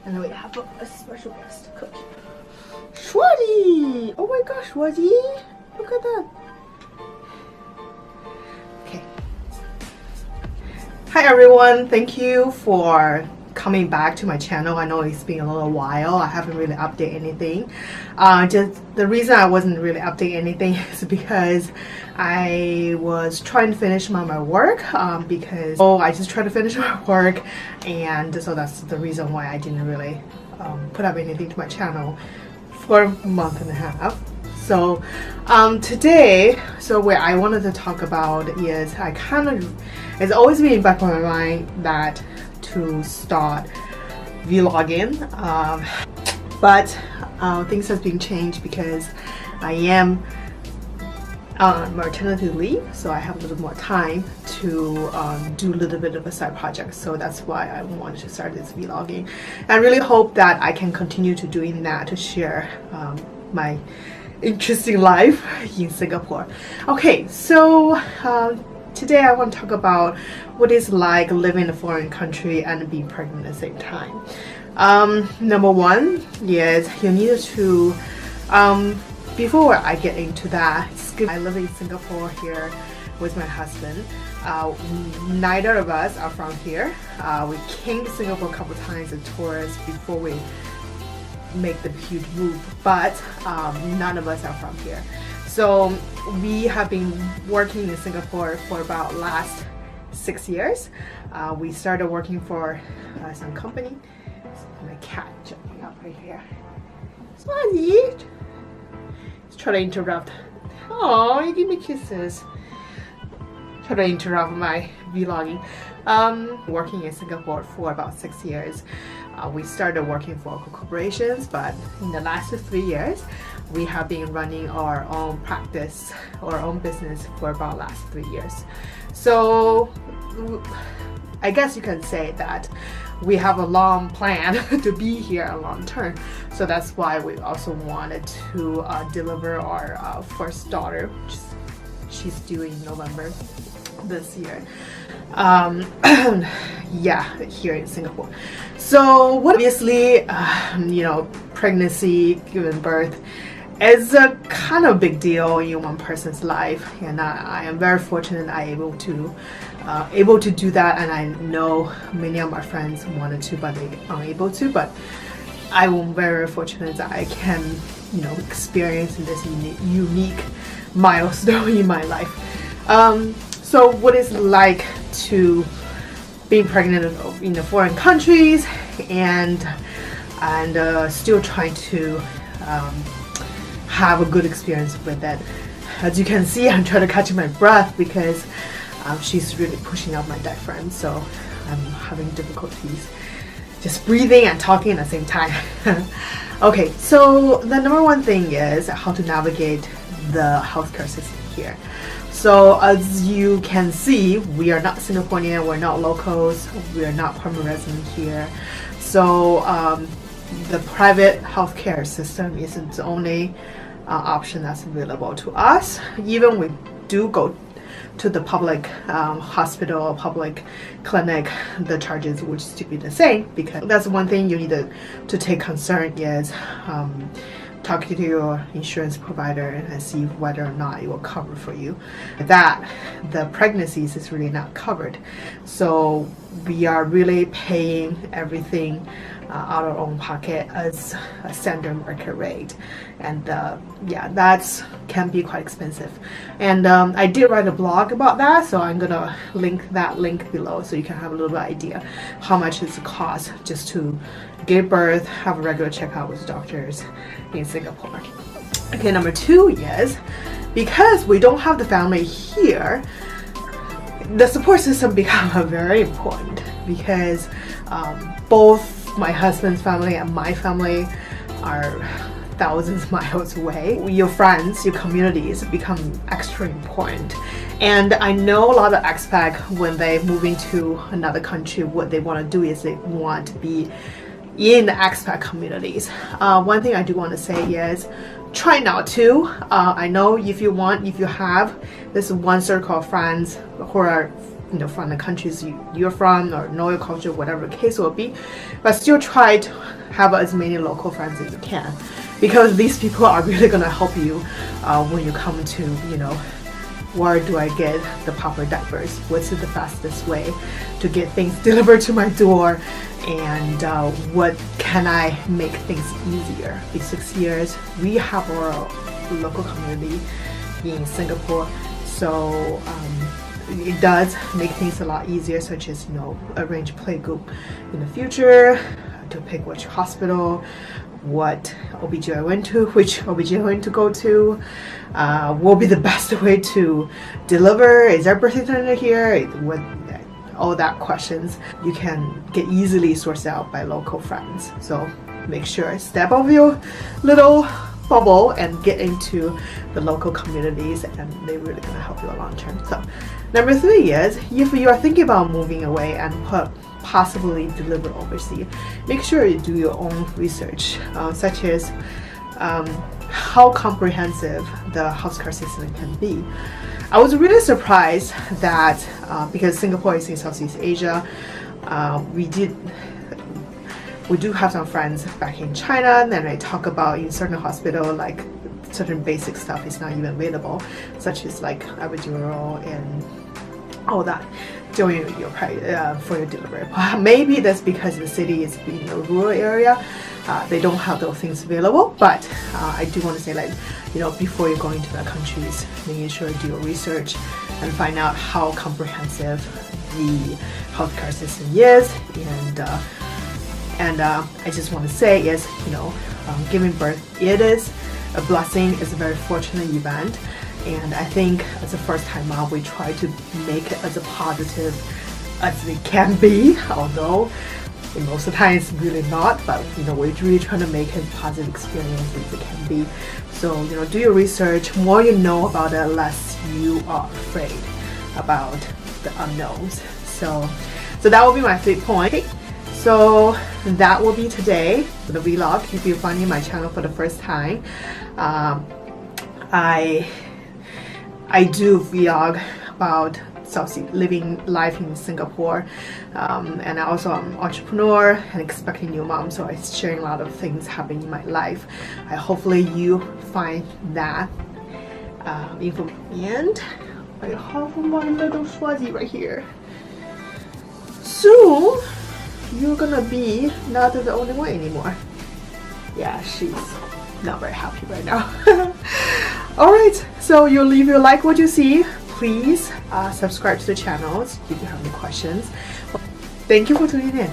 And we have a special guest, Cookie. Shwadi! Oh my gosh, Shwadi! Look at that. Okay. Hi everyone, thank you for coming back to my channel. I know it's been a little while. I haven't really updated anything. Just the reason I wasn't really updating anything is because I was trying to finish my work because I just tried to finish my work, and so that's the reason why I didn't really put up anything to my channel for a month and a half. So today, what I wanted to talk about is it's always been in the back of my mind that to start vlogging, but things have been changed because I am on maternity leave, so I have a little more time to do a little bit of a side project. So that's why I wanted to start this vlogging. I really hope that I can continue to doing that, to share my interesting life in Singapore. Okay, so today I want to talk about what it's like living in a foreign country and being pregnant at the same time. Number one is you need to, before I get into that, I live in Singapore here with my husband. Neither of us are from here. We came to Singapore a couple times as tourists before we make the huge move, but none of us are from here. So we have been working in Singapore for about last 6 years. We started working for some company. My cat jumping up right here. Swazi! He's trying to interrupt. Oh, you give me kisses. Try to interrupt my vlogging. Working in Singapore for about 6 years. We started working for corporations, but in the last 3 years, we have been running our own practice, our own business for about last 3 years. So I guess you can say that we have a long plan to be here a long term. So that's why we also wanted to deliver our first daughter, which she's due in November this year. Yeah, here in Singapore. So obviously, pregnancy, giving birth is a kind of big deal in one person's life, and I am very fortunate I able to do that. And I know many of my friends wanted to, but they aren't able to. But I am very fortunate that I can, experience this unique milestone in my life. So what it's like to being pregnant in the foreign countries and still trying to have a good experience with it. As you can see, I'm trying to catch my breath because she's really pushing out my diaphragm, so I'm having difficulties just breathing and talking at the same time. Okay, so the number one thing is how to navigate the healthcare system here. So as you can see, we are not Singaporean, we're not locals, we are not permanent resident here. So the private healthcare system isn't the only option that's available to us. Even we do go to the public hospital, public clinic, the charges would still be the same, because that's one thing you need to take concern is talking to your insurance provider and see whether or not it will cover for you. That the pregnancies is really not covered, so we are really paying everything out of our own pocket as a standard market rate, and yeah, that's can be quite expensive. And I did write a blog about that, so I'm gonna link that link below so you can have a little bit idea how much it's cost just to give birth, have a regular checkup with doctors in Singapore. Okay, number two is because we don't have the family here, the support system becomes very important, because both my husband's family and my family are thousands of miles away. Your friends, your communities become extra important. And I know a lot of expats, when they move into another country, what they want to do is they want to be in the expat communities. One thing I do want to say is try not to. I know if you have this one circle of friends who are from the countries you're from, or know your culture, whatever the case will be, but still try to have as many local friends as you can, because these people are really gonna help you when you come to, where do I get the proper diapers? What's the fastest way to get things delivered to my door? And what can I make things easier? These 6 years, we have our local community in Singapore, so it does make things a lot easier, such as arrange playgroup in the future, to pick which hospital, what OBGYN to, which OBGYN to go to, will be the best way to deliver, is there birth center here, what, all that questions you can get easily sourced out by local friends. So make sure step out of your little bubble and get into the local communities, and they're really gonna help you long term. So number 3 is, if you are thinking about moving away and possibly deliver overseas, make sure you do your own research, such as how comprehensive the healthcare system can be. I was really surprised that because Singapore is in Southeast Asia, we do have some friends back in China, and then I talk about in certain hospital, like certain basic stuff is not even available, such as like epidural and all that during your for your delivery. Maybe that's because the city is in a rural area, they don't have those things available. But I do want to say, like, before you're going to the countries, making sure you do your research and find out how comprehensive the healthcare system is. And I just want to say is, giving birth, it is a blessing, it's a very fortunate event. And I think as a first-time mom, we try to make it as a positive as it can be, although most of the time it's really not, but we're really trying to make it a positive experience as it can be. So do your research. More you know about it, less you are afraid about the unknowns. So that will be my 3 point. So that will be today for the vlog. If you're finding my channel for the first time, I do vlog about living life in Singapore, and I also am an entrepreneur and expecting new mom, so I'm sharing a lot of things happening in my life. Hopefully you find that info. And I have my little Swazi right here. Soon you're gonna be not the only one anymore. Yeah, she's not very happy right now. Alright, so if you like what you see, please subscribe to the channels if you have any questions. Thank you for tuning in.